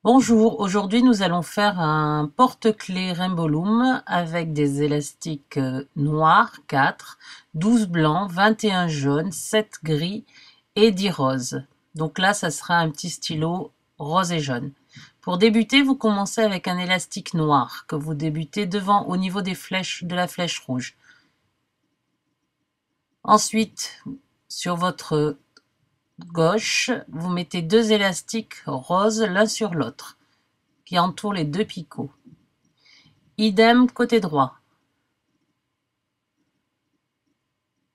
Bonjour, aujourd'hui nous allons faire un porte-clés Rainbow Loom avec des élastiques noirs, 4, 12 blancs, 21 jaunes, 7 gris et 10 roses. Donc là, ça sera un petit stylo rose et jaune. Pour débuter, vous commencez avec un élastique noir que vous débutez devant au niveau des flèches de la flèche rouge. Ensuite, sur votre gauche, vous mettez deux élastiques roses l'un sur l'autre qui entourent les deux picots. Idem côté droit.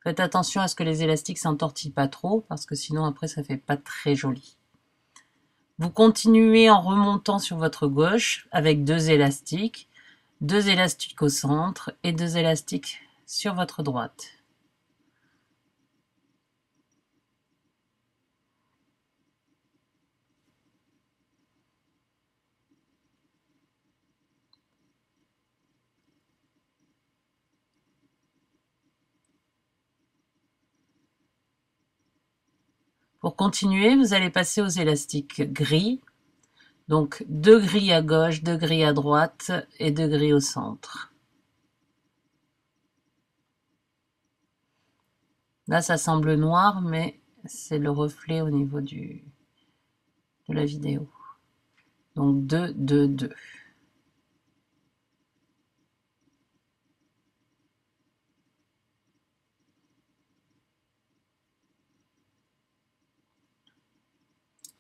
Faites attention à ce que les élastiques s'entortillent pas trop parce que sinon après ça fait pas très joli. Vous continuez en remontant sur votre gauche avec deux élastiques au centre et deux élastiques sur votre droite. Pour continuer, vous allez passer aux élastiques gris. Donc 2 gris à gauche, 2 gris à droite et 2 gris au centre. Là, ça semble noir, mais c'est le reflet au niveau de la vidéo. Donc 2, 2, 2.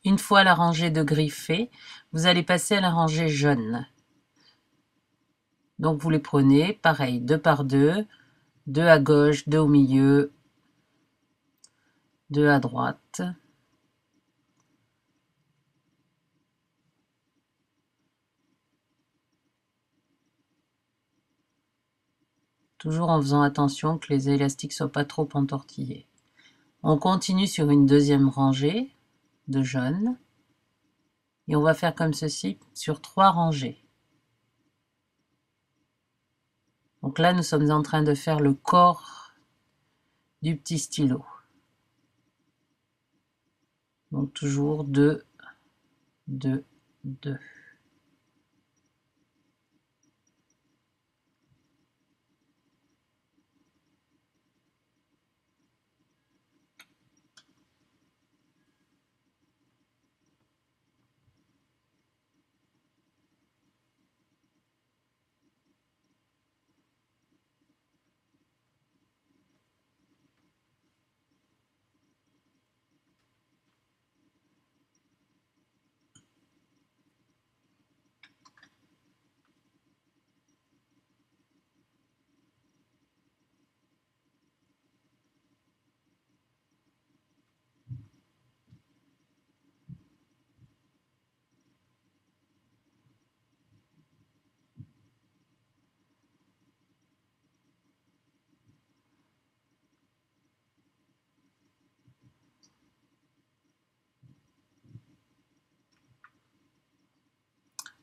Une fois la rangée de gris fait, vous allez passer à la rangée jaune. Donc vous les prenez, pareil, 2 par 2, 2 à gauche, 2 au milieu, 2 à droite. Toujours en faisant attention que les élastiques ne soient pas trop entortillés. On continue sur une deuxième rangée de jaune. Et on va faire comme ceci sur 3 rangées. Donc là, nous sommes en train de faire le corps du petit stylo. Donc toujours 2, 2, 2.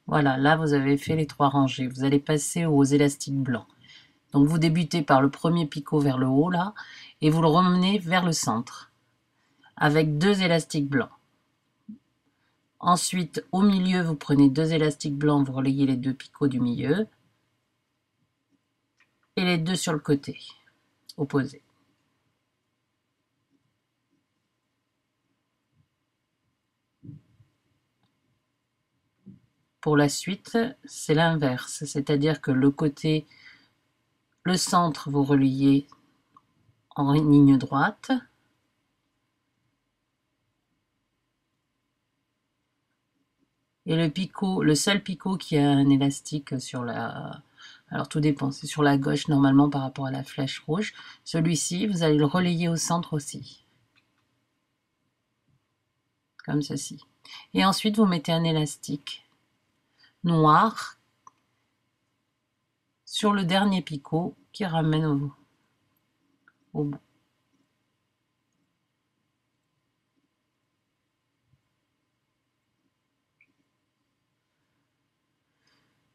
Voilà, là vous avez fait les 3 rangées. Vous allez passer aux élastiques blancs. Donc vous débutez par le premier picot vers le haut là, et vous le ramenez vers le centre, avec 2 élastiques blancs. Ensuite, au milieu, vous prenez 2 élastiques blancs, vous relayez les 2 picots du milieu, et les 2 sur le côté, opposé. Pour la suite, c'est l'inverse, c'est-à-dire que le centre, vous relayez en ligne droite, et le seul picot qui a un élastique sur la... Alors tout dépend, c'est sur la gauche normalement par rapport à la flèche rouge. Celui-ci, vous allez le relayer au centre aussi. Comme ceci. Et ensuite, vous mettez un élastique noir sur le dernier picot qui ramène au bout.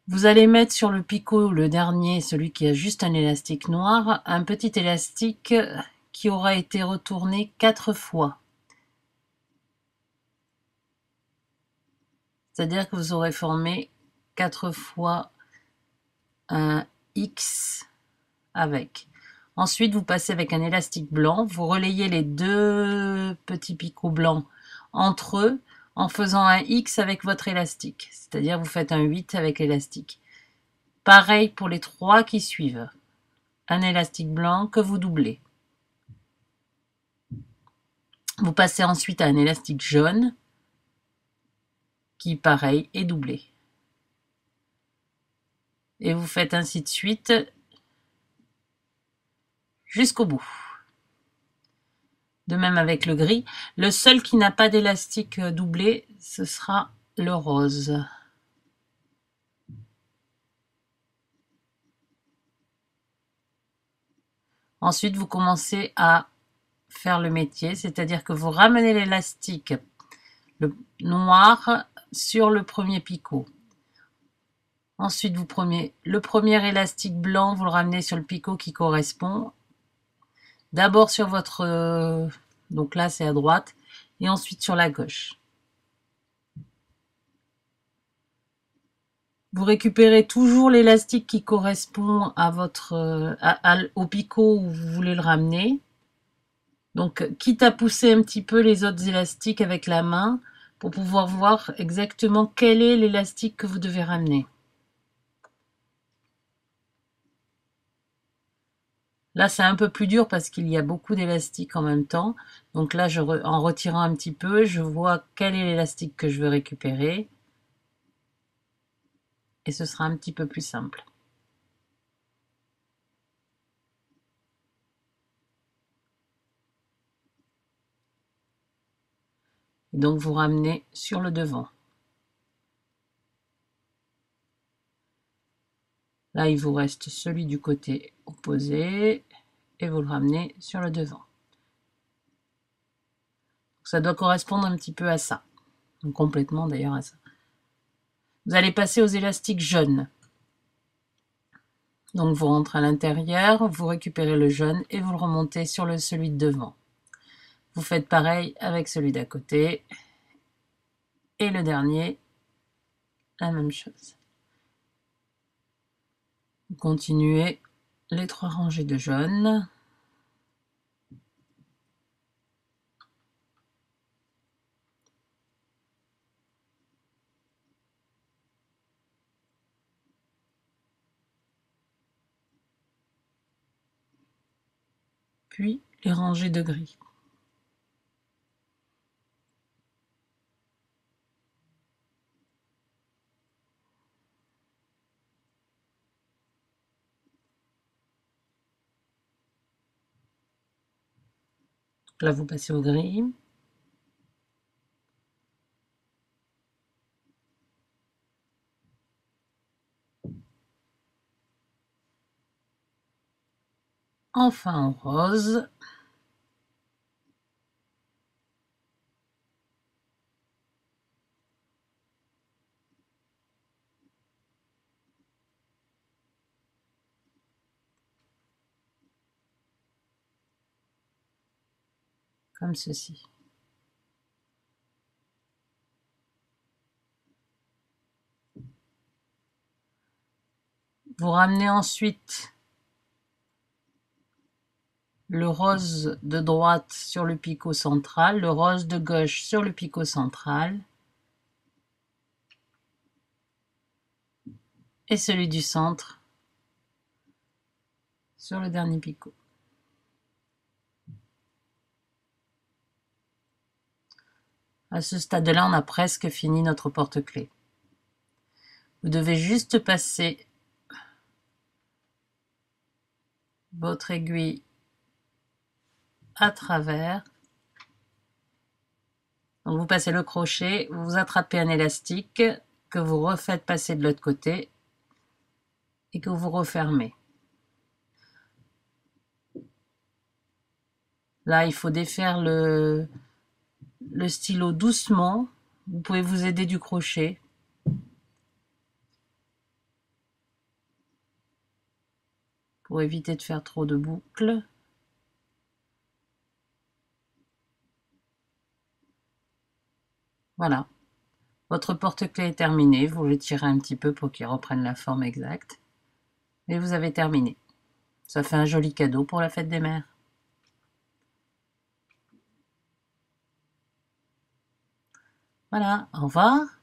Vous allez mettre sur le picot, le dernier, celui qui a juste un élastique noir, un petit élastique qui aura été retourné 4 fois. C'est-à-dire que vous aurez formé 4 fois un X avec. Ensuite, vous passez avec un élastique blanc, vous relayez les 2 petits picots blancs entre eux en faisant un X avec votre élastique. C'est-à-dire vous faites un 8 avec l'élastique. Pareil pour les 3 qui suivent. Un élastique blanc que vous doublez. Vous passez ensuite à un élastique jaune qui, pareil, est doublé. Et vous faites ainsi de suite jusqu'au bout. De même avec le gris. Le seul qui n'a pas d'élastique doublé, ce sera le rose. Ensuite, vous commencez à faire le métier, c'est-à-dire que vous ramenez l'élastique le noir sur le premier picot. Ensuite, vous prenez le premier élastique blanc, vous le ramenez sur le picot qui correspond. D'abord sur votre... donc là, c'est à droite. Et ensuite sur la gauche. Vous récupérez toujours l'élastique qui correspond à votre, au picot où vous voulez le ramener. Donc, quitte à pousser un petit peu les autres élastiques avec la main pour pouvoir voir exactement quel est l'élastique que vous devez ramener. Là, c'est un peu plus dur parce qu'il y a beaucoup d'élastiques en même temps. Donc là, en retirant un petit peu, je vois quel est l'élastique que je veux récupérer. Et ce sera un petit peu plus simple. Et donc, vous ramenez sur le devant. Là, il vous reste celui du côté opposé et vous le ramenez sur le devant. Donc, ça doit correspondre un petit peu à ça. Donc, complètement d'ailleurs à ça. Vous allez passer aux élastiques jaunes. Donc, vous rentrez à l'intérieur, vous récupérez le jaune et vous le remontez sur celui de devant. Vous faites pareil avec celui d'à côté. Et le dernier, la même chose. Vous continuez les 3 rangées de jaune. Puis les rangées de gris. Là, vous passez au gris. Enfin en rose. Comme ceci. Vous ramenez ensuite le rose de droite sur le picot central, le rose de gauche sur le picot central et celui du centre sur le dernier picot. À ce stade-là, on a presque fini notre porte-clés. Vous devez juste passer votre aiguille à travers. Donc vous passez le crochet, vous attrapez un élastique que vous refaites passer de l'autre côté et que vous refermez. Là, il faut défaire le stylo doucement. Vous pouvez vous aider du crochet. Pour éviter de faire trop de boucles. Voilà. Votre porte-clés est terminé, vous le tirez un petit peu pour qu'il reprenne la forme exacte. Et vous avez terminé. Ça fait un joli cadeau pour la fête des mères. Voilà, au revoir.